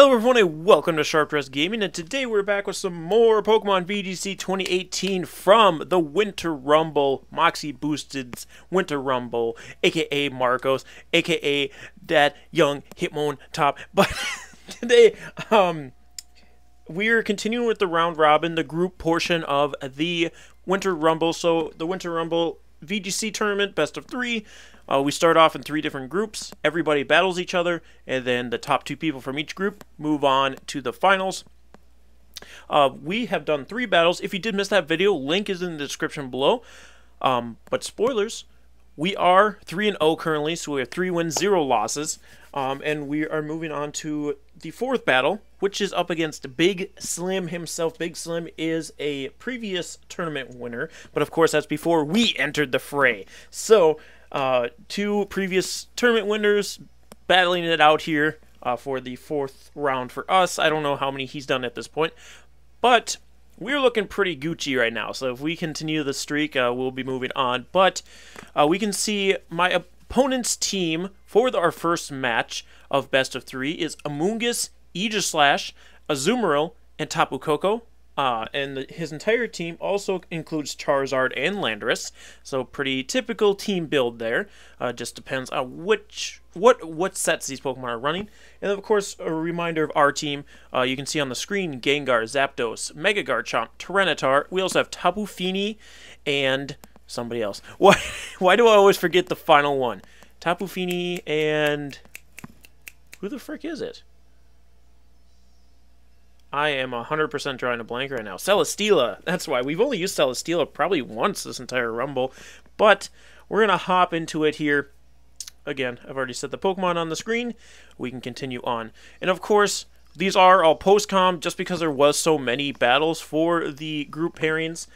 Hello everyone and welcome to Sharp Dress Gaming, and today we're back with some more Pokemon VGC 2018 from the Winter Rumble, Moxieboosted's Winter Rumble, aka Marcos, aka that young Hitmon top. But today, we're continuing with the round robin, the group portion of the Winter Rumble. So the Winter Rumble VGC tournament, best of 3. We start off in 3 different groups. Everybody battles each other, and then the top 2 people from each group move on to the finals. We have done 3 battles. If you did miss that video, link is in the description below. But spoilers, we are 3-0 currently, so we have 3 wins, 0 losses. And we are moving on to the 4th battle, which is up against Big Slim himself. Big Slim is a previous tournament winner, but of course that's before we entered the fray. So 2 previous tournament winners battling it out here for the 4th round for us. I don't know how many he's done at this point, but we're looking pretty Gucci right now. So if we continue the streak, we'll be moving on. But we can see my opponent's team for our first match of best of 3 is Amoonguss, Aegislash, Azumarill, and Tapu Koko. And his entire team also includes Charizard and Landorus, so pretty typical team build there. Just depends on what sets these Pokemon are running. And of course, a reminder of our team. You can see on the screen Gengar, Zapdos, Mega Garchomp, Tyranitar. We also have Tapu Fini and somebody else. Why do I always forget the final one? Tapu Fini and who the frick is it? I am 100% drawing a blank right now. Celesteela. That's why. We've only used Celesteela probably once this entire Rumble. But we're going to hop into it here. Again, I've already set the Pokemon on the screen. We can continue on. And of course, these are all post-com just because there was so many battles for the group pairings.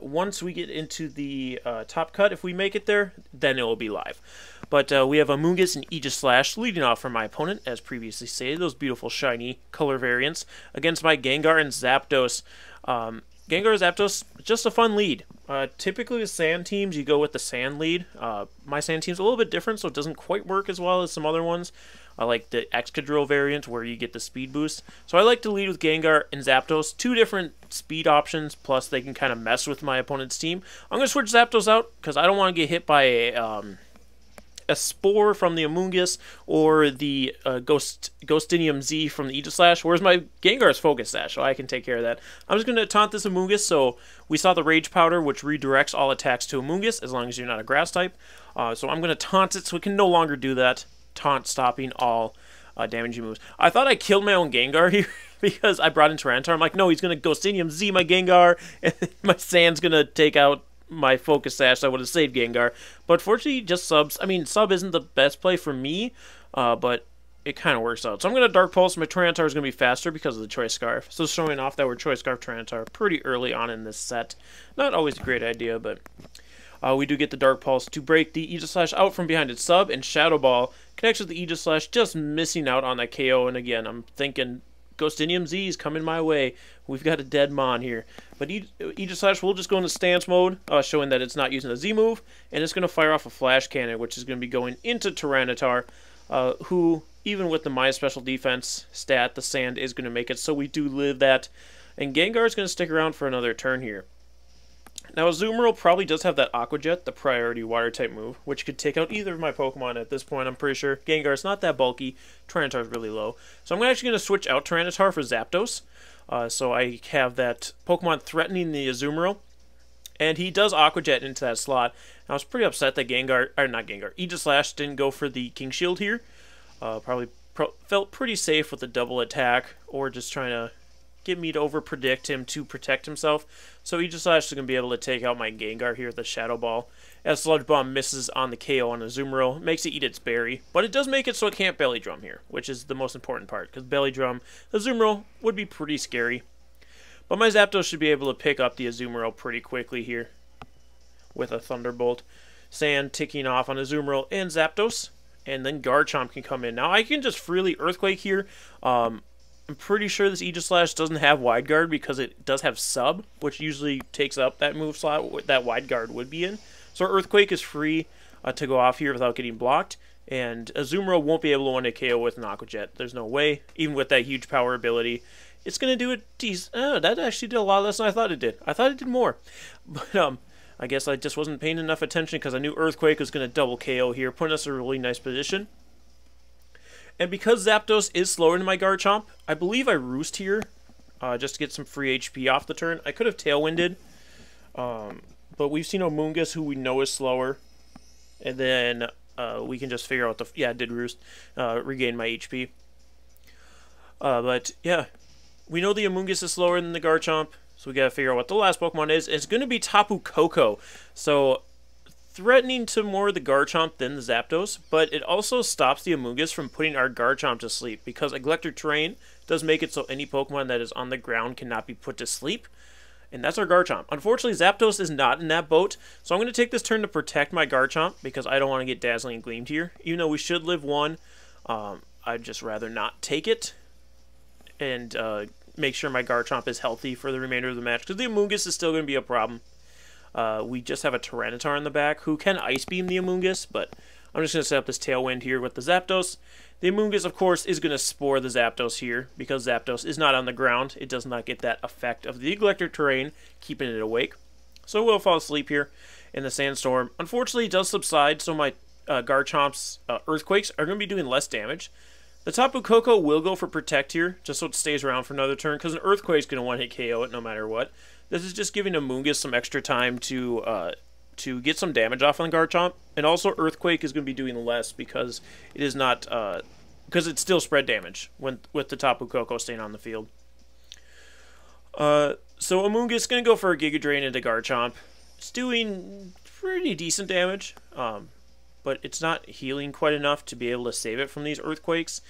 Once we get into the top cut, if we make it there, then it will be live. But we have Amoonguss and Aegislash leading off from my opponent, as previously stated, those beautiful shiny color variants, against my Gengar and Zapdos. Gengar and Zapdos, just a fun lead. Typically with sand teams, you go with the sand lead. My sand team's a little bit different, so it doesn't quite work as well as some other ones. I like the Excadrill variant where you get the speed boost. So I like to lead with Gengar and Zapdos. 2 different speed options, plus they can kind of mess with my opponent's team. I'm going to switch Zapdos out because I don't want to get hit by a Spore from the Amoonguss or the Ghostinium Z from the Aegislash, whereas my Gengar's Focus Sash, so I can take care of that. I'm just going to taunt this Amoonguss, so we saw the Rage Powder, which redirects all attacks to Amoonguss, as long as you're not a Grass type. So I'm going to taunt it, so it can no longer do that. Taunt stopping all damaging moves. I thought I killed my own Gengar here because I brought in Tyranitar. I'm like, no, he's going to Ghostinium Z my Gengar, and my Sand's going to take out my Focus Sash, so I would have saved Gengar. But fortunately, just subs. I mean, sub isn't the best play for me, but it kind of works out. So I'm going to Dark Pulse. My Tyranitar is going to be faster because of the Choice Scarf. So showing off that we're Choice Scarf Tyranitar pretty early on in this set. Not always a great idea, but we do get the Dark Pulse to break the Aegislash out from behind its sub, and Shadow Ball connects with the Aegislash, just missing out on that KO. And again, I'm thinking Ghostinium Z is coming my way. We've got a dead Mon here. But Aegislash will just go into stance mode, showing that it's not using the Z move, and it's going to fire off a Flash Cannon, which is going to be going into Tyranitar, who, even with the My Special Defense stat, the Sand is going to make it, so we do live that. And Gengar is going to stick around for another turn here. Now, Azumarill probably does have that Aqua Jet, the priority Water-type move, which could take out either of my Pokemon at this point, I'm pretty sure. Gengar's not that bulky, Tyranitar's really low. So I'm actually going to switch out Tyranitar for Zapdos. So I have that Pokemon threatening the Azumarill, and he does Aqua Jet into that slot. And I was pretty upset that Aegislash didn't go for the King Shield here. Probably felt pretty safe with the double attack, or just trying to get me to overpredict him to protect himself. So Aegislash is going to be able to take out my Gengar here with the Shadow Ball. As Sludge Bomb misses on the KO on Azumarill, makes it eat its berry. But it does make it so it can't Belly Drum here, which is the most important part, because Belly Drum Azumarill would be pretty scary. But my Zapdos should be able to pick up the Azumarill pretty quickly here with a Thunderbolt. Sand ticking off on Azumarill and Zapdos, and then Garchomp can come in. Now I can just freely Earthquake here. I'm pretty sure this Aegislash doesn't have Wide Guard because it does have Sub, which usually takes up that move slot that Wide Guard would be in. So Earthquake is free. to go off here without getting blocked. And Azumarill won't be able to one-hit KO with an Aqua Jet. There's no way. Even with that huge power ability, it's going to do it decent. Oh, that actually did a lot less than I thought it did. I thought it did more. But I guess I just wasn't paying enough attention because I knew Earthquake was going to double KO here, putting us in a really nice position. And because Zapdos is slower than my Garchomp, I believe I Roost here just to get some free HP off the turn. I could have Tailwinded, but we've seen Amoonguss, who we know is slower. And then we can just figure out the... Yeah, I did Roost. Regain my HP. But, yeah. We know the Amoonguss is slower than the Garchomp, so we gotta figure out what the last Pokemon is. It's gonna be Tapu Koko. So, threatening to more the Garchomp than the Zapdos, but it also stops the Amoonguss from putting our Garchomp to sleep, because Electric Terrain does make it so any Pokemon that is on the ground cannot be put to sleep, and that's our Garchomp. Unfortunately, Zapdos is not in that boat, so I'm going to take this turn to protect my Garchomp, because I don't want to get Dazzling Gleamed here. Even though we should live one, I'd just rather not take it, and make sure my Garchomp is healthy for the remainder of the match, because the Amoonguss is still going to be a problem. We just have a Tyranitar in the back who can Ice Beam the Amoonguss, but I'm just going to set up this Tailwind here with the Zapdos. The Amoonguss, of course, is going to Spore the Zapdos here, because Zapdos is not on the ground. It does not get that effect of the Electric Terrain, keeping it awake. So we'll fall asleep here in the Sandstorm. Unfortunately, it does subside, so my Garchomp's Earthquakes are going to be doing less damage. The Tapu Koko will go for Protect here, just so it stays around for another turn, because an Earthquake is going to one-hit KO it no matter what. This is just giving Amoonguss some extra time to get some damage off on Garchomp, and also Earthquake is going to be doing less because it is not because it's still spread damage with the Tapu Koko staying on the field. So Amoonguss is going to go for a Giga Drain into Garchomp. It's doing pretty decent damage, but it's not healing quite enough to be able to save it from these Earthquakes.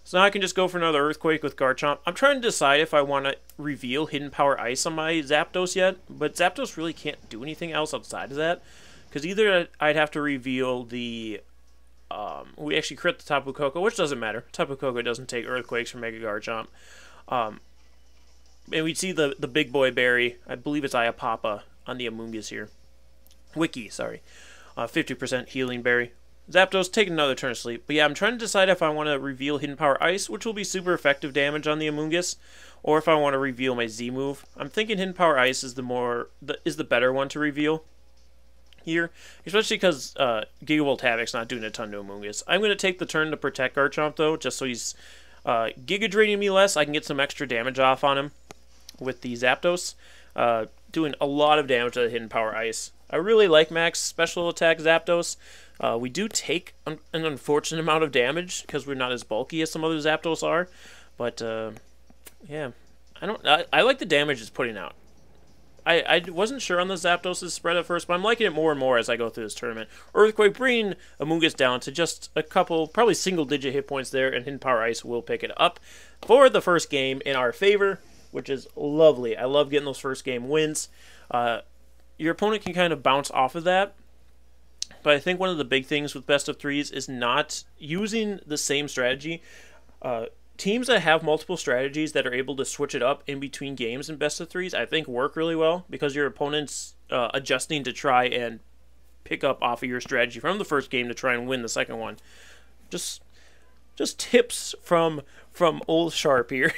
So now I can just go for another Earthquake with Garchomp. I'm trying to decide if I want to reveal Hidden Power Ice on my Zapdos yet, but Zapdos really can't do anything else outside of that. Because either I'd have to reveal the... we actually crit the Tapu Koko, which doesn't matter. Tapu Koko doesn't take Earthquakes from Mega Garchomp. And we'd see the big boy berry. I believe it's Iapapa on the Amoonguss here. Wiki, sorry. 50% healing berry. Zapdos, take another turn of sleep. But yeah, I'm trying to decide if I want to reveal Hidden Power Ice, which will be super effective damage on the Amoonguss, or if I want to reveal my Z move. I'm thinking Hidden Power Ice is the better one to reveal here, especially because Gigavolt Havoc's not doing a ton to Amoonguss. I'm going to take the turn to protect Garchomp though, just so he's Giga Draining me less. I can get some extra damage off on him with the Zapdos, doing a lot of damage to the Hidden Power Ice. I really like Max Special Attack Zapdos. We do take an unfortunate amount of damage because we're not as bulky as some other Zapdos are, but yeah, I like the damage it's putting out. I wasn't sure on the Zapdos' spread at first, but I'm liking it more and more as I go through this tournament. Earthquake bringing Amoonguss down to just a couple, probably single-digit hit points there, and Hidden Power Ice will pick it up for the first game in our favor, which is lovely. I love getting those first game wins. Your opponent can kind of bounce off of that, but I think one of the big things with best of threes is not using the same strategy. Teams that have multiple strategies that are able to switch it up in between games in best of threes, I think work really well because your opponent's adjusting to try and pick up off of your strategy from the first game to try and win the second one. Just tips from old Sharp here.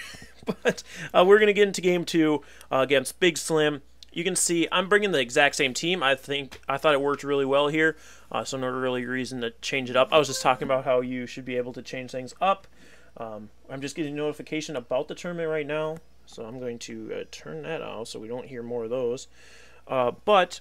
But we're going to get into game two against Big Slim. You can see I'm bringing the exact same team. I thought it worked really well here, so no really reason to change it up. I was just talking about how you should be able to change things up. I'm just getting a notification about the tournament right now, so I'm going to turn that off so we don't hear more of those. But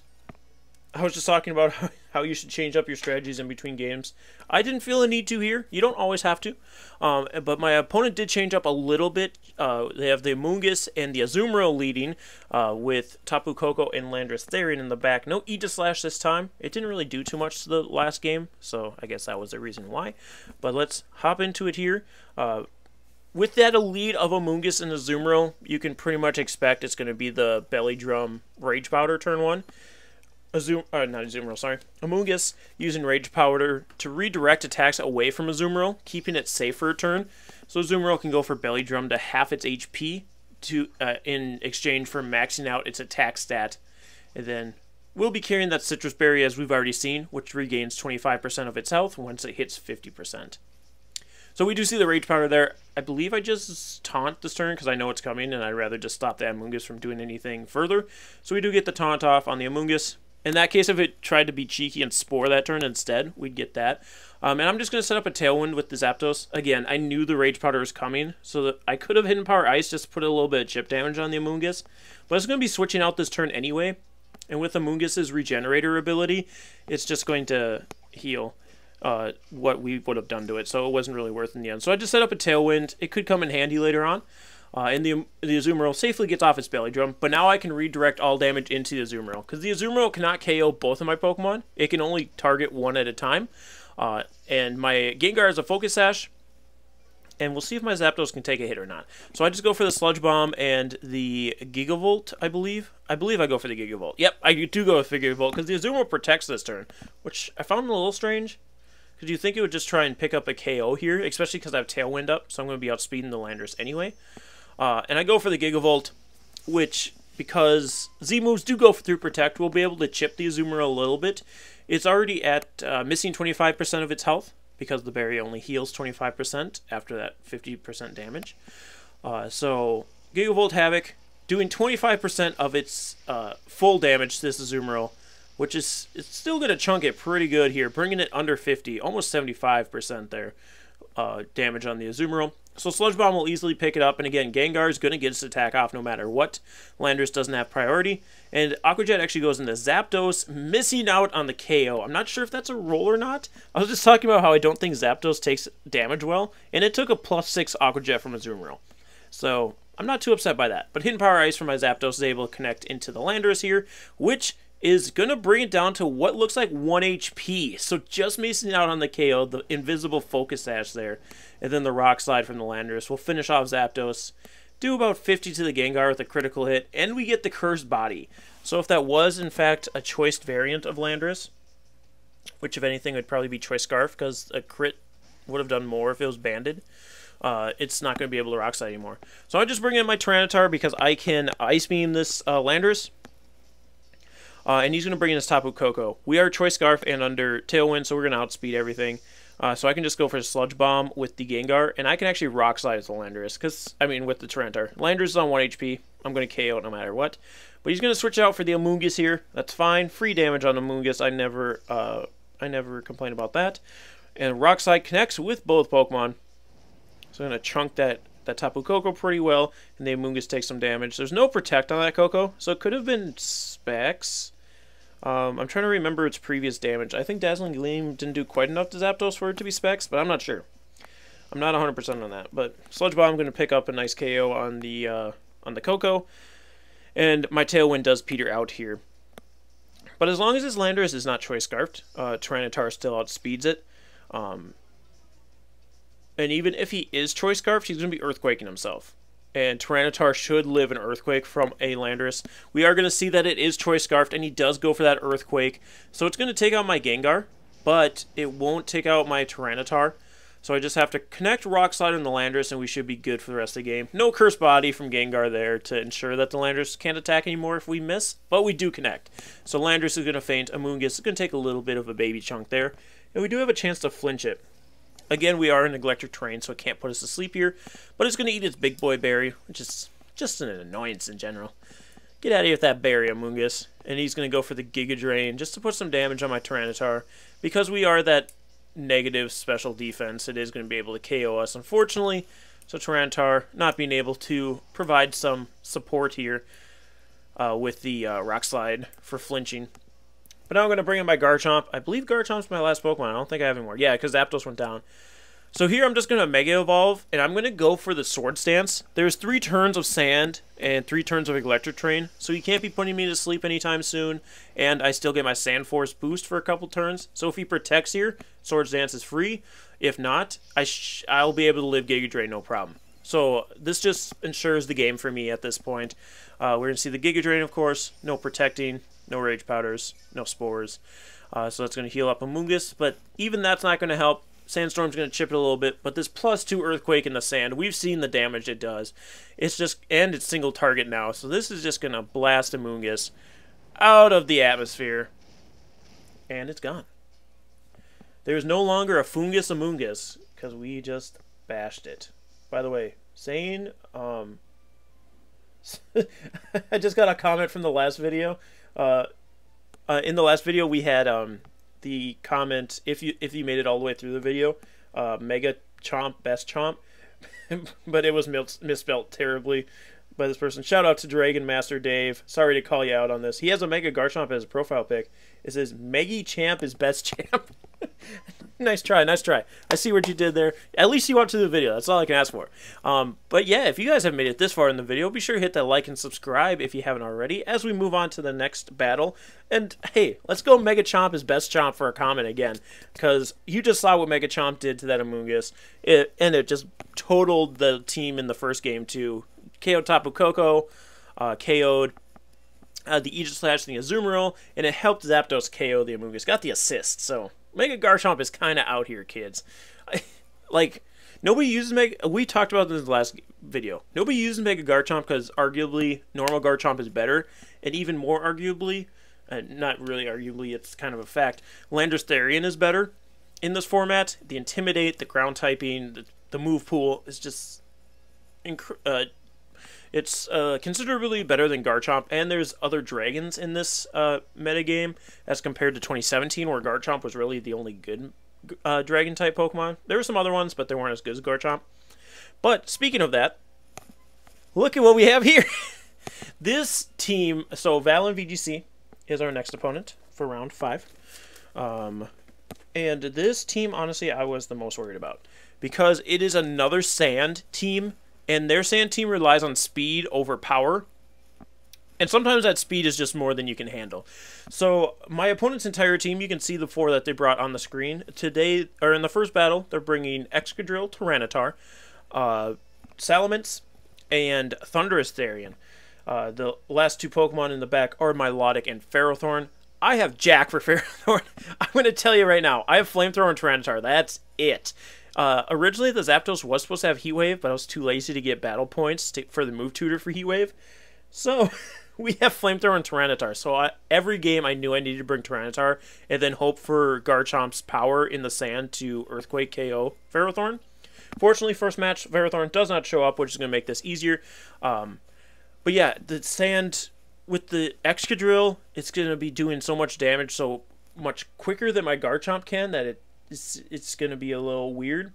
I was just talking about how you should change up your strategies in between games. I didn't feel a need to here. You don't always have to. But my opponent did change up a little bit. They have the Amoonguss and the Azumarill leading with Tapu Koko and Landorus Therian in the back. No Aegislash this time. It didn't really do too much to the last game, so I guess that was the reason why. But let's hop into it here. With that lead of Amoonguss and Azumarill, you can pretty much expect it's going to be the Belly Drum Rage Powder turn one. Amoonguss using Rage Powder to redirect attacks away from Azumarill, keeping it safe for a turn. So Azumarill can go for Belly Drum to half its HP in exchange for maxing out its attack stat. And then will be carrying that Citrus Berry as we've already seen, which regains 25% of its health once it hits 50%. So we do see the Rage Powder there. I believe I just taunt this turn because I know it's coming and I'd rather just stop the Amoonguss from doing anything further. So we do get the taunt off on the Amoonguss. In that case, if it tried to be cheeky and Spore that turn instead, we'd get that. And I'm just going to set up a Tailwind with the Zapdos. Again, I knew the Rage Powder was coming, so that I could have Hidden Power Ice just to put a little bit of chip damage on the Amoonguss. But it's going to be switching out this turn anyway. And with Amoonguss's Regenerator ability, it's just going to heal what we would have done to it. So it wasn't really worth it in the end. So I just set up a Tailwind. It could come in handy later on. And the Azumarill safely gets off its belly drum, but now I can redirect all damage into the Azumarill, because the Azumarill cannot KO both of my Pokemon. It can only target one at a time. And my Gengar is a Focus Sash, and we'll see if my Zapdos can take a hit or not. So I just go for the Sludge Bomb and the Gigavolt, I believe. I go for the Gigavolt. Yep, I do go with the Gigavolt, because the Azumarill protects this turn, which I found a little strange. Because you think it would just try and pick up a KO here, especially because I have Tailwind up, so I'm going to be outspeeding the Landorus anyway. And I go for the Gigavolt, which, because Z-moves do go through Protect, we'll be able to chip the Azumarill a little bit. It's already at missing 25% of its health, because the berry only heals 25% after that 50% damage. So, Gigavolt Havoc, doing 25% of its full damage to this Azumarill, which is it's still going to chunk it pretty good here, bringing it under 50, almost 75% there, damage on the Azumarill. So Sludge Bomb will easily pick it up, and again, Gengar is going to get its attack off no matter what. Landorus doesn't have priority, and Aqua Jet actually goes into Zapdos, missing out on the KO. I'm not sure if that's a roll or not. I was just talking about how I don't think Zapdos takes damage well, and it took a +6 Aqua Jet from Azumarill. So I'm not too upset by that. But Hidden Power Ice from my Zapdos is able to connect into the Landorus here, which is going to bring it down to what looks like 1 HP. So just missing out on the KO, the invisible Focus Sash there, and then the Rock Slide from the Landorus. We'll finish off Zapdos, do about 50 to the Gengar with a critical hit, and we get the Cursed Body. So if that was, in fact, a choiced variant of Landorus, which if anything would probably be Choice Scarf, because a crit would have done more if it was banded, it's not going to be able to Rock Slide anymore. So I just bring in my Tyranitar because I can Ice Beam this Landorus. And he's going to bring in his Tapu Koko. We are Choice Scarf and under Tailwind, so we're going to outspeed everything. So I can just go for a Sludge Bomb with the Gengar, and I can actually Rock Slide with the Landorus, with the Tyranitar. Landorus is on 1 HP. I'm going to KO it no matter what. But he's going to switch out for the Amoonguss here. That's fine. Free damage on Amoonguss. I never complain about that. And Rock Slide connects with both Pokemon. So I'm going to chunk that Tapu Koko pretty well, and the Amoonguss takes some damage. There's no Protect on that Koko, so it could have been Specs. I'm trying to remember its previous damage. I think Dazzling Gleam didn't do quite enough to Zapdos for it to be Specs, but I'm not sure. I'm not 100% on that. But Sludge Bomb, I'm going to pick up a nice KO on the Koko, and my Tailwind does peter out here. But as long as his Landorus is not Choice Scarfed, Tyranitar still outspeeds it. And even if he is Choice Scarfed, he's going to be Earthquaking himself. And Tyranitar should live an Earthquake from a Landorus. We are going to see that it is Choice Scarfed, and he does go for that Earthquake. So it's going to take out my Gengar, but it won't take out my Tyranitar. So I just have to connect Rock Slide on the Landorus, and we should be good for the rest of the game. No Cursed Body from Gengar there to ensure that the Landorus can't attack anymore if we miss, but we do connect. So Landorus is going to faint. Amoonguss is going to take a little bit of a baby chunk there, and we do have a chance to flinch it. Again, we are in Neglector Terrain, so it can't put us to sleep here. But it's going to eat its Big Boy Berry, which is just an annoyance in general. Get out of here with that berry, Amoonguss. And he's going to go for the Giga Drain just to put some damage on my Tyranitar. Because we are that negative special defense, it is going to be able to KO us, unfortunately. So Tyranitar not being able to provide some support here with the Rock Slide for flinching. But now I'm going to bring in my Garchomp. I believe Garchomp's my last Pokemon. I don't think I have any more. Yeah, because Zapdos went down. So here I'm just going to Mega Evolve, and I'm going to go for the Sword Stance. There's 3 turns of Sand and 3 turns of Electric Train, so you can't be putting me to sleep anytime soon, and I still get my Sand Force boost for a couple turns. So if he protects here, Sword Stance is free. If not, I'll be able to live Giga Drain, no problem. So this just ensures the game for me at this point. We're going to see the Giga Drain, of course, no protecting. No Rage Powders, no Spores. So that's going to heal up Amoonguss, but even that's not going to help. Sandstorm's going to chip it a little bit, but this +2 Earthquake in the sand, we've seen the damage it does. And it's single target now, so this is just going to blast Amoonguss. out of the atmosphere. And it's gone. There's no longer a Fungus Amoongus, because we just bashed it. By the way, Sane, I just got a comment from the last video. In the last video, we had the comment, if you made it all the way through the video, Mega Chomp, Best Chomp, but it was misspelled terribly by this person. Shout out to Dragon Master Dave. Sorry to call you out on this. He has a Mega Garchomp as a profile pic. It says, Meggy Champ is Best Champ. Nice try, nice try. I see what you did there. At least you watched the video. That's all I can ask for. But yeah, if you guys have made it this far in the video, be sure to hit that like and subscribe if you haven't already as we move on to the next battle. And hey, let's go Mega Chomp is Best Chomp for a comment again, because you just saw what Mega Chomp did to that Amoongus. And it just totaled the team in the first game too. KO'd Tapu Koko, KO'd the Aegis Slash and the Azumarill, and it helped Zapdos KO the Amoongus. Got the assist, so Mega Garchomp is kind of out here, kids. Like, nobody uses Mega... We talked about this in the last video. Nobody uses Mega Garchomp because arguably normal Garchomp is better, and even more arguably, not really arguably, it's kind of a fact, Landorus Therian is better in this format. The Intimidate, the ground typing, the move pool is just... It's considerably better than Garchomp, and there's other dragons in this metagame as compared to 2017, where Garchomp was really the only good dragon-type Pokemon. There were some other ones, but they weren't as good as Garchomp. But speaking of that, look at what we have here. This team, so Val and VGC is our next opponent for round 5. And this team, honestly, I was the most worried about, because it is another sand team. And their sand team relies on speed over power. And sometimes that speed is just more than you can handle. So my opponent's entire team, you can see the 4 that they brought on the screen. Today, or in the first battle, they're bringing Excadrill, Tyranitar, Salamence, and Thundurus Therian. The last 2 Pokemon in the back are Milotic and Ferrothorn. I have Jack for Ferrothorn. I'm going to tell you right now, I have Flamethrower and Tyranitar. That's it. Originally, the Zapdos was supposed to have Heat Wave, but I was too lazy to get battle points for the move tutor for Heat Wave. So, we have Flamethrower and Tyranitar. So, every game I knew I needed to bring Tyranitar, and then hope for Garchomp's power in the sand to Earthquake KO Ferrothorn. Fortunately, first match, Ferrothorn does not show up, which is going to make this easier. But yeah, the sand with the Excadrill, it's going to be doing so much damage so much quicker than my Garchomp can that it's going to be a little weird.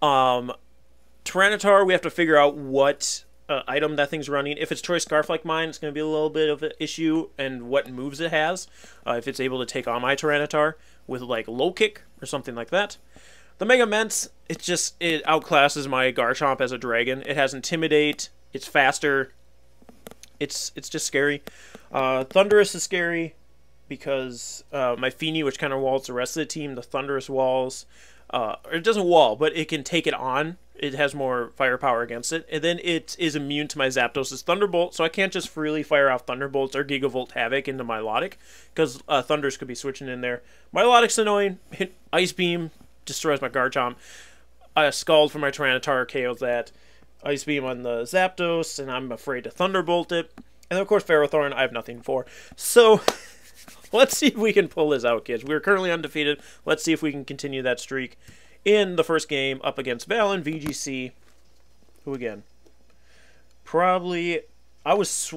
Tyranitar, we have to figure out what item that thing's running. If it's Choice Scarf like mine, it's going to be a little bit of an issue, and what moves it has. If it's able to take on my Tyranitar with like Low Kick or something like that. The Mega Ments, it outclasses my Garchomp as a dragon. It has Intimidate. It's faster. It's just scary. Thundurus is scary, because my Feeny, which kind of walls the rest of the team, the Thundurus walls, or it doesn't wall, but it can take it on. It has more firepower against it. And then it is immune to my Zapdos' Thunderbolt, so I can't just freely fire off Thunderbolts or Gigavolt Havoc into Milotic, because Thundurus could be switching in there. Milotic's annoying. Ice Beam destroys my Garchomp. Scald for my Tyranitar KOs that. Ice Beam on the Zapdos, and I'm afraid to Thunderbolt it. And of course, Ferrothorn, I have nothing for. So... let's see if we can pull this out, kids. We're currently undefeated. Let's see if we can continue that streak in the first game up against Val and VGC, who again, probably,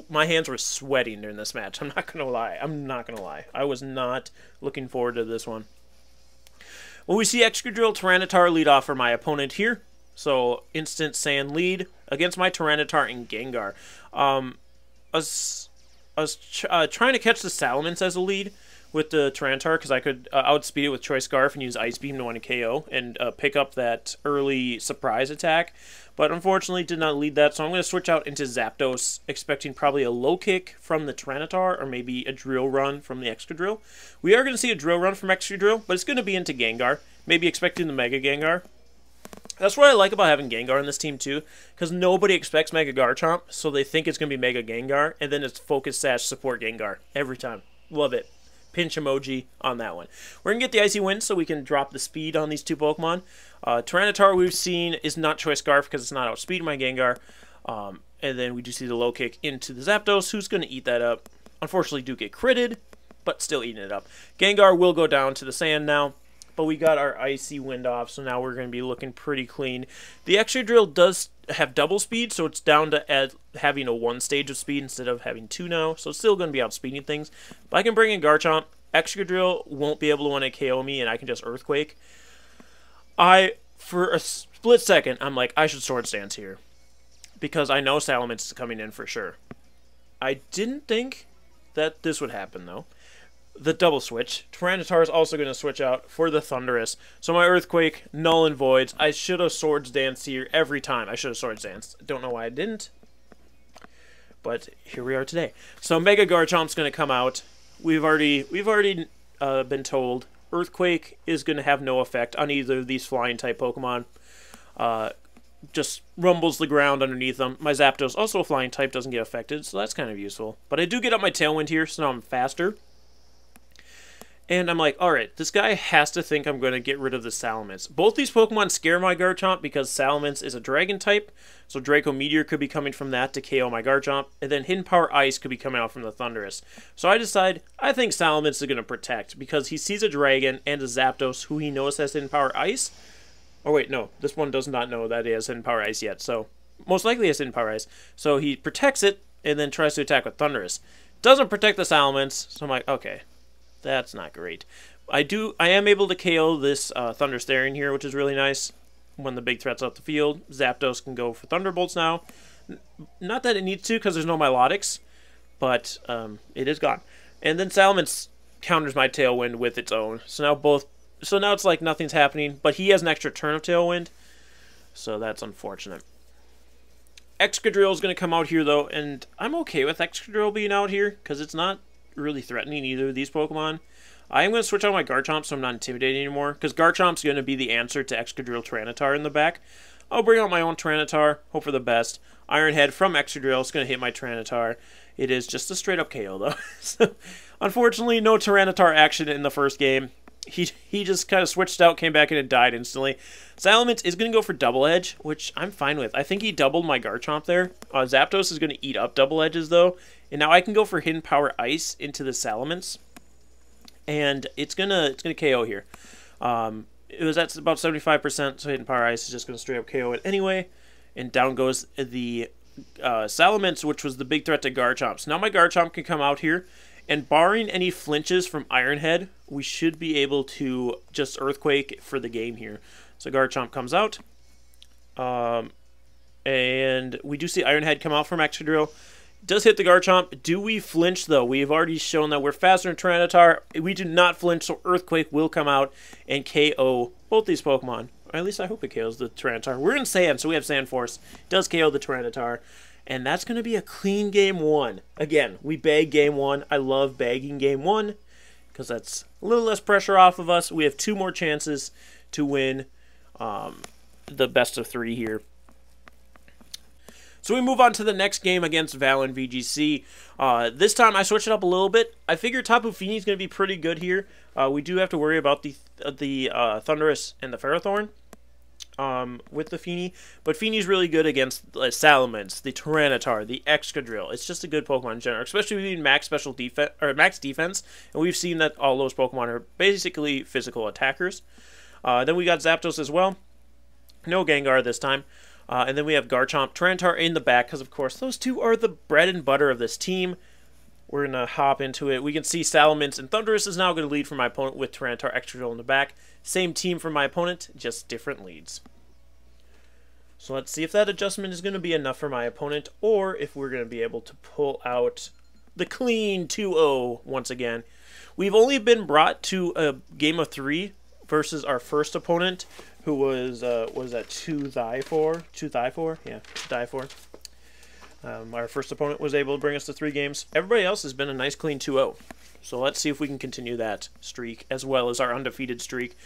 my hands were sweating during this match. I'm not going to lie. I'm not going to lie. I was not looking forward to this one. Well, we see Excadrill, Tyranitar lead off for my opponent here. So, instant sand lead against my Tyranitar and Gengar. I was trying to catch the Salamence as a lead with the Tyranitar, because I could outspeed it with Choice Scarf and use Ice Beam to win a KO and pick up that early surprise attack. But unfortunately did not lead that, so I'm going to switch out into Zapdos, expecting probably a Low Kick from the Tyranitar or maybe a Drill Run from the Excadrill. We are going to see a Drill Run from Excadrill, but it's going to be into Gengar, maybe expecting the Mega Gengar. That's what I like about having Gengar in this team, too, because nobody expects Mega Garchomp, so they think it's going to be Mega Gengar, and then it's Focus Sash Support Gengar every time. Love it. Pinch emoji on that one. We're going to get the Icy Wind so we can drop the speed on these 2 Pokemon. Tyranitar, we've seen, is not Choice Scarf because it's not outspeeding my Gengar. And then we do see the Low Kick into the Zapdos, who's going to eat that up. unfortunately do get critted, but still eating it up. Gengar will go down to the sand now, but we got our Icy Wind off, so now we're going to be looking pretty clean. The Excadrill does have double speed, so it's down to having a 1 stage of speed instead of having 2 now, so it's still going to be outspeeding things. But I can bring in Garchomp. Excadrill won't be able to want to KO me, and I can just Earthquake. For a split second, I'm like, I should Swords Dance here, because I know Salamence is coming in for sure. I didn't think that this would happen, though. The double switch. Tyranitar is also going to switch out for the Thundurus. So my Earthquake, null and voids. I should have Swords Danced here every time. I should have Swords Danced. Don't know why I didn't. But here we are today. So Mega Garchomp's going to come out. We've already been told Earthquake is going to have no effect on either of these flying type Pokemon. Just rumbles the ground underneath them. My Zapdos, also a flying type, doesn't get affected, so that's kind of useful. But I do get up my Tailwind here, so now I'm faster. And I'm like, alright, this guy has to think I'm going to get rid of the Salamence. Both these Pokemon scare my Garchomp because Salamence is a Dragon type, so Draco Meteor could be coming from that to KO my Garchomp, and then Hidden Power Ice could be coming out from the Thundurus. So I decide, I think Salamence is going to protect, because he sees a Dragon and a Zapdos who he knows has Hidden Power Ice. Oh wait, no, this one does not know that he has Hidden Power Ice yet, so most likely he has Hidden Power Ice. So he protects it, and then tries to attack with Thundurus. Doesn't protect the Salamence, so I'm like, okay. That's not great. I am able to KO this Thunderstarian here, which is really nice. When the big threat's out the field, Zapdos can go for Thunderbolts now. Not that it needs to, because there's no Milotics, but it is gone. And then Salamence counters my Tailwind with its own. So now it's like nothing's happening, but he has an extra turn of Tailwind, so that's unfortunate. Excadrill is going to come out here, though, and I'm okay with Excadrill being out here, because it's not really threatening either of these Pokemon. I am going to switch out my Garchomp so I'm not intimidated anymore, because Garchomp's going to be the answer to Excadrill Tyranitar in the back. I'll bring out my own Tyranitar, hope for the best. Iron Head from Excadrill is going to hit my Tyranitar. It is just a straight up KO though. So, unfortunately, no Tyranitar action in the first game. He just kind of switched out, came back in and died instantly. Salamence is going to go for Double Edge, which I'm fine with. I think he doubled my Garchomp there. Zapdos is going to eat up Double Edges though. And now I can go for Hidden Power Ice into the Salamence, and it's gonna KO here. It was at about 75%, so Hidden Power Ice is just gonna straight up KO it anyway. And down goes the Salamence, which was the big threat to Garchomp. So now my Garchomp can come out here, and barring any flinches from Iron Head, we should be able to just Earthquake for the game here. So Garchomp comes out, and we do see Iron Head come out from Excadrill. Does hit the Garchomp. Do we flinch, though? We've already shown that we're faster than Tyranitar. We do not flinch, so Earthquake will come out and KO both these Pokemon. Or at least I hope it KOs the Tyranitar. We're in Sand, so we have Sand Force. It does KO the Tyranitar. And that's going to be a clean Game 1. Again, we bag Game 1. I love bagging Game 1, because that's a little less pressure off of us. We have 2 more chances to win the best of 3 here. So we move on to the next game against Val and VGC. This time I switched it up a little bit. I figure Tapu Fini is going to be pretty good here. We do have to worry about the Thundurus and the Ferrothorn with the Fini. But Fini's really good against Salamence, the Tyranitar, the Excadrill. It's just a good Pokemon in general, especially being max special defense or max defense. And we've seen that all those Pokemon are basically physical attackers. Then we got Zapdos as well. No Gengar this time. And then we have Garchomp, Tyranitar in the back, because of course those two are the bread and butter of this team. We're going to hop into it. We can see Salamence and Thundurus is now going to lead for my opponent with Tyranitar, Excadrill in the back. Same team for my opponent, just different leads. So let's see if that adjustment is going to be enough for my opponent, or if we're going to be able to pull out the clean 2-0 once again. We've only been brought to a game of 3 versus our first opponent, who was that 2-4? Yeah, 2-4. Our first opponent was able to bring us to 3 games. Everybody else has been a nice clean 2-0. So let's see if we can continue that streak, as well as our undefeated streak.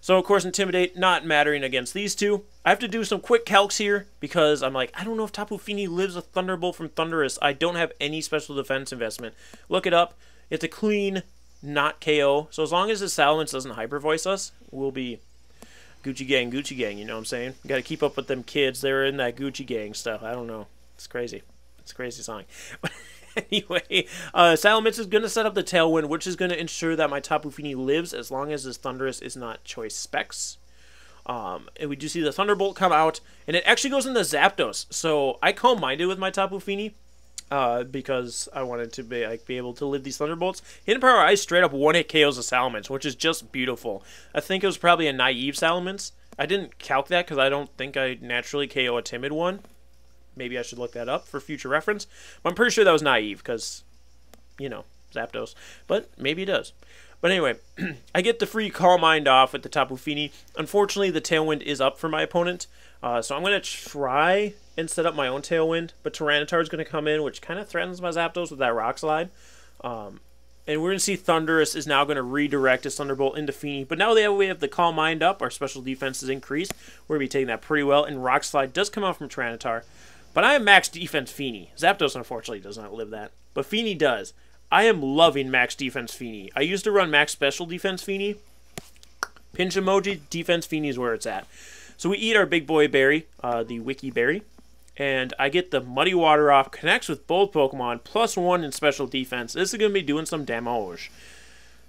So, of course, Intimidate not mattering against these two. I have to do some quick calcs here, because I'm like, I don't know if Tapu Fini lives a Thunderbolt from Thundurus. I don't have any special defense investment. Look it up. It's a clean, not KO. So as long as the Salamence doesn't Hyper Voice us, we'll be Gucci gang, you know what I'm saying? You gotta keep up with them kids. They're in that Gucci gang stuff. I don't know. It's crazy. It's a crazy song. Anyway, Salamence is going to set up the Tailwind, which is going to ensure that my Tapu Fini lives as long as this Thundurus is not choice specs. And we do see the Thunderbolt come out, and it actually goes into Zapdos. So I Calm Minded with my Tapu Fini because I wanted to be able to live these Thunderbolts. Hidden Power Ice straight up one-hit KOs a Salamence, which is just beautiful. I think it was probably a naive Salamence. I didn't calc that because I don't think I naturally KO a timid one. Maybe I should look that up for future reference. But I'm pretty sure that was naive because, you know, Zapdos. But maybe it does. But anyway, I get the free Calm Mind off with the Tapu Fini. Unfortunately, the Tailwind is up for my opponent. So I'm going to try and set up my own Tailwind. But Tyranitar is going to come in, which kind of threatens my Zapdos with that Rock Slide. And we're going to see Thundurus is now going to redirect his Thunderbolt into Fini. But now that we have the Calm Mind up, our special defense is increased. We're going to be taking that pretty well. And Rock Slide does come out from Tyranitar. But I am max defense Fini. Zapdos, unfortunately, does not live that. But Fini does. I am loving max defense Fini. I used to run max special defense Fini. Pinch emoji, defense Fini is where it's at. So we eat our big boy berry, the Wiki Berry. And I get the Muddy Water off, connects with both Pokemon, +1 in special defense. This is going to be doing some damage.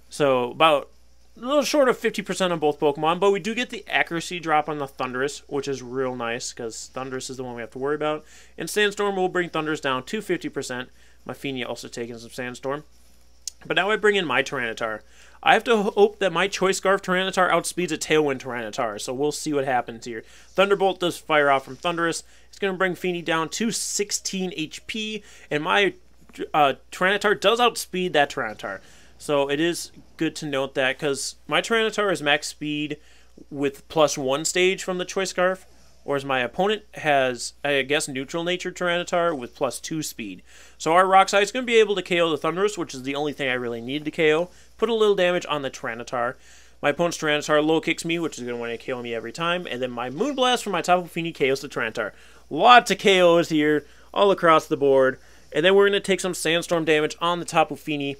So about a little short of 50% on both Pokemon, but we do get the accuracy drop on the Thundurus, which is real nice, because Thundurus is the one we have to worry about. And Sandstorm will bring Thundurus down to 50%. My Fini also taking some Sandstorm. But now I bring in my Tyranitar. I have to hope that my Choice Scarf Tyranitar outspeeds a Tailwind Tyranitar, so we'll see what happens here. Thunderbolt does fire off from Thundurus. It's going to bring Fini down to 16 HP, and my Tyranitar does outspeed that Tyranitar. So it is good to note that, because my Tyranitar is max speed with +1 stage from the Choice Scarf, whereas my opponent has, I guess, neutral nature Tyranitar with +2 speed. So our Rock Slide is going to be able to KO the Thundurus, which is the only thing I really need to KO. Put a little damage on the Tyranitar. My opponent's Tyranitar low kicks me, which is going to want to KO me every time. And then my Moonblast from my Tapu Fini KOs the Tyranitar. Lots of KOs here, all across the board. And then we're going to take some Sandstorm damage on the Tapu Fini.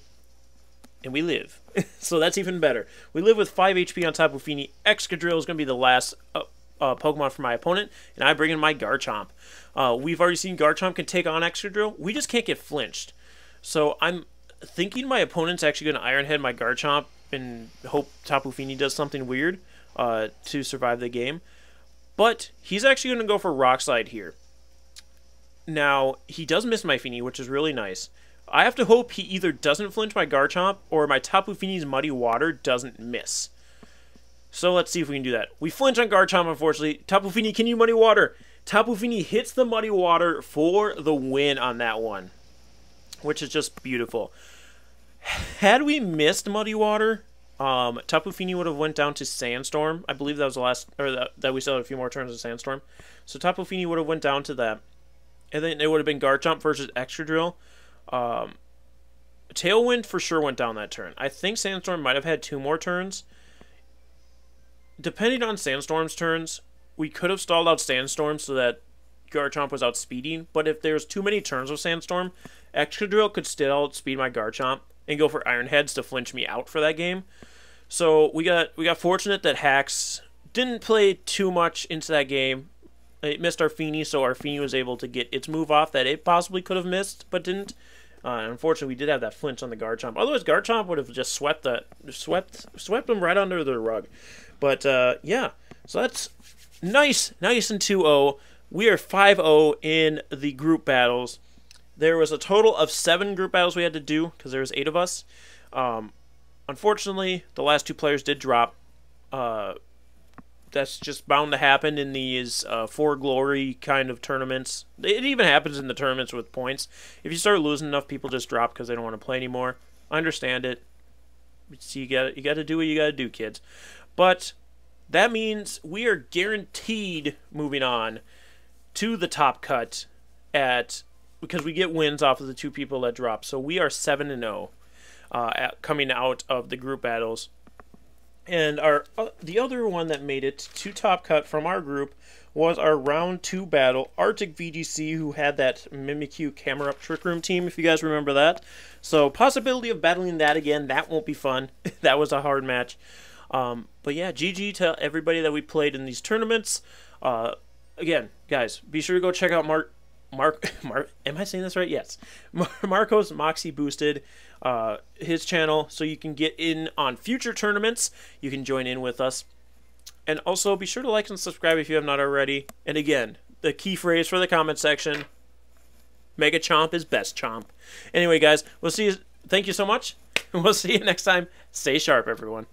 And we live. So that's even better. We live with 5 HP on Tapu Fini. Excadrill is going to be the last Pokemon for my opponent, and I bring in my Garchomp. We've already seen Garchomp can take on Excadrill. We just can't get flinched. So I'm thinking my opponent's actually going to Iron Head my Garchomp and hope Tapu Fini does something weird to survive the game. But he's actually going to go for Rock Slide here. Now, he does miss my Fini, which is really nice. I have to hope he either doesn't flinch my Garchomp or my Tapu Fini's Muddy Water doesn't miss. So let's see if we can do that. We flinch on Garchomp, unfortunately. Tapu Fini, can you Muddy Water? Tapu Fini hits the Muddy Water for the win on that one, which is just beautiful. Had we missed Muddy Water, Tapu Fini would have went down to Sandstorm. I believe that was the last, or that we still had a few more turns of Sandstorm. So Tapu Fini would have went down to that. And then it would have been Garchomp versus Excadrill. Tailwind for sure went down that turn. I think Sandstorm might have had 2 more turns. Depending on Sandstorm's turns, we could have stalled out Sandstorm so that Garchomp was outspeeding. But if there's too many turns of Sandstorm, Excadrill could still outspeed my Garchomp and go for Iron Heads to flinch me out for that game. So we got fortunate that Hax didn't play too much into that game. It missed our Fini, so our Fini was able to get its move off that it possibly could have missed, but didn't. Unfortunately, we did have that flinch on the Garchomp. Otherwise, Garchomp would have just swept them right under the rug. But yeah, so that's nice and 2-0. We are 5-0 in the group battles. There was a total of 7 group battles we had to do because there was 8 of us. Unfortunately, the last 2 players did drop. That's just bound to happen in these for glory kind of tournaments. It even happens in the tournaments with points. If you start losing enough, people just drop because they don't want to play anymore. I understand it. So you got to do what you got to do, kids. But that means we are guaranteed moving on to the top cut because we get wins off of the 2 people that drop. So we are 7-0 coming out of the group battles. And the other one that made it to top cut from our group was our round 2 battle, Arctic VGC, who had that Mimikyu Camera Up Trick Room team, if you guys remember that. So possibility of battling that again. That won't be fun. That was a hard match. But yeah, GG to everybody that we played in these tournaments. Again, guys, be sure to go check out Am I saying this right? Yes. Marco's Moxieboosted, his channel, so you can get in on future tournaments. You can join in with us. And also, be sure to like and subscribe if you have not already. And again, the key phrase for the comment section, Mega Chomp is best chomp. Anyway, guys, we'll see you. Thank you so much. We'll see you next time. Stay sharp, everyone.